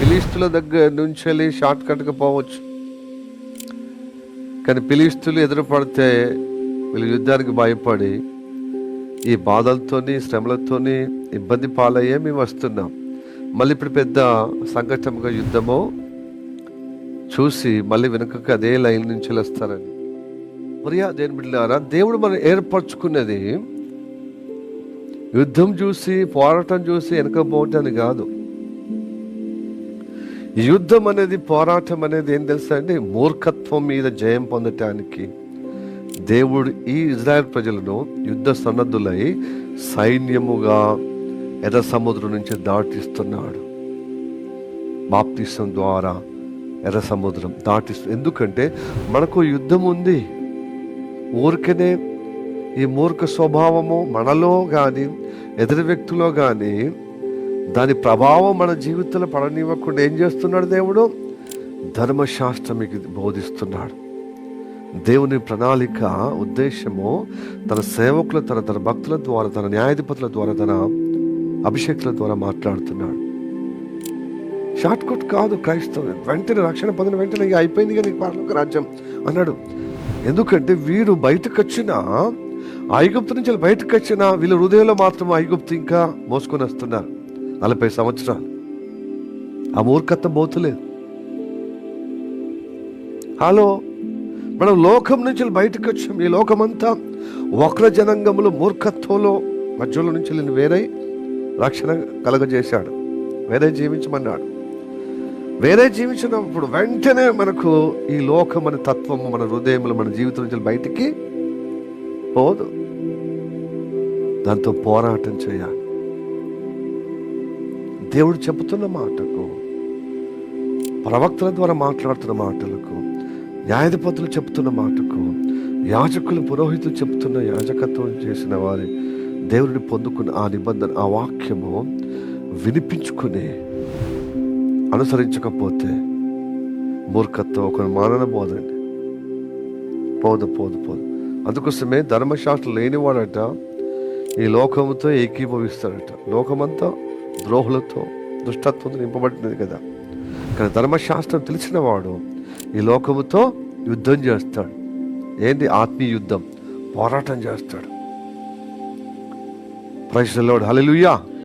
ఫిలిష్తుల దగ్గర నుంచి వెళ్ళి షార్ట్ కట్గా పోవచ్చు, కానీ ఫిలిష్తులు ఎదురుపడితే వీళ్ళు యుద్ధానికి భయపడి ఈ బాధలతోని శ్రమలతోని ఇబ్బంది పాలయ్యే మేము వస్తున్నాం. మళ్ళీ ఇప్పుడు పెద్ద సంకటంగా యుద్ధమో చూసి మళ్ళీ వెనుకకి అదే లైన్ నుంచి వస్తారని. మరియా దేని బిడ్డలారా, దేవుడు మనం ఏర్పరచుకున్నది యుద్ధం చూసి పోరాటం చూసి వెనక పోవటానికి కాదు. ఈ యుద్ధం అనేది పోరాటం అనేది ఏం తెలుసా అండి, మూర్ఖత్వం మీద జయం పొందటానికి దేవుడు ఈ ఇజ్రాయెల్ ప్రజలను యుద్ధ సన్నద్ధులై సైన్యముగా ఎర్ర సముద్రం నుంచి దాటిస్తున్నాడు. బాప్తిసం ద్వారా ఎర్ర సముద్రం ఎందుకంటే మనకు యుద్ధం ఉంది. ఊరికనే ఈ మూర్ఖ స్వభావము మనలో కానీ ఎదురు వ్యక్తిలో కానీ దాని ప్రభావం మన జీవితంలో పడనివ్వకుండా ఏం చేస్తున్నాడు దేవుడు? ధర్మశాస్త్రం మీకు బోధిస్తున్నాడు. దేవుని ప్రణాళిక ఉద్దేశము తన సేవకుల తన భక్తుల ద్వారా, తన న్యాయాధిపతుల ద్వారా, తన అభిషేకుల ద్వారా మాట్లాడుతున్నాడు. షార్ట్ కట్ కాదు క్రైస్తవం. వెంటనే రక్షణ పొందిన వెంటనే అయిపోయింది కానీ పరలోక రాజ్యం అన్నాడు. ఎందుకంటే వీరు బయటకు వచ్చిన ఐగుప్తు నుంచి బయటకు వచ్చిన వీళ్ళ హృదయంలో మాత్రం ఐగుప్తు ఇంకా మోసుకొని వస్తున్నారు. 40 సంవత్సరాలు ఆ మూర్ఖత్వం పోతులేదు. హలో, మనం లోకం నుంచి బయటకు వచ్చాం. ఈ లోకమంతా వక్ర జనాంగములు మూర్ఖత్వంలో మధ్యలో నుంచి నేను వేరే రక్షణ కలగజేశాడు, వేరే జీవించమన్నాడు. వేరే జీవించినప్పుడు వెంటనే మనకు ఈ లోకం అనే తత్వము మన హృదయంలో మన జీవితం నుంచి బయటికి పోదు. దాంతో పోరాటం చేయాలి. దేవుడు చెబుతున్న మాటకు, ప్రవక్తల ద్వారా మాట్లాడుతున్న మాటలకు, న్యాయాధిపతులు చెప్తున్న మాటకు, యాజకులు పురోహితులు చెప్తున్న యాజకత్వం చేసిన వారి దేవుడిని పొందుకున్న ఆ నిబంధన, ఆ వాక్యము వినిపించుకుని అనుసరించకపోతే మూర్ఖత్వం ఒక మానన బోధండి. పోదు. అందుకోసమే ధర్మశాస్త్రం లేనివాడట ఈ లోకముతో ఏకీభవిస్తాడట. లోకమంతా ద్రోహులతో దుష్టత్వంతో నింపబడినది కదా. కానీ ధర్మశాస్త్రం తెలిసిన వాడు ఈ లోకముతో యుద్ధం చేస్తాడు. ఏంటి? ఆత్మీయ యుద్ధం, పోరాటం చేస్తాడు. Praise the Lord, hallelujah.